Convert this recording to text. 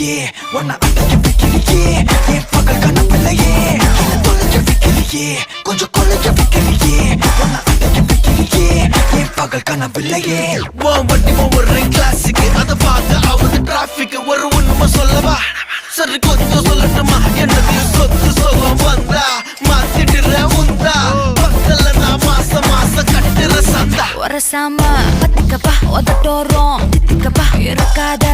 வைக்கலையே உன்னை அடைக்க வைக்கலையே என் பகல் கனவில்லையே என்ன தொலைக்க வைக்கலையே கொஞ்சம் கொலைக்க வைக்கலையே உன்னை அடைக்க வைக்கலையே என் பகல் கனவில்லையே வண்டி ஒரு கிளாஸுக்கு அதை பார்க்க ஆகுது டிராபிக் ஒரு உண்மை சொல்லவா சரி கொஞ்சம் சொல்லட்டுமா என்னது சொத்து சொல்லம் வந்தா மாத்திடுற உந்தா பக்கத்துல நான் மாசம் கட்டுற சந்தா ஒரசாம பத்திக்கப்பா ஒதட்டோரம் தித்திக்கப்பா இருக்காத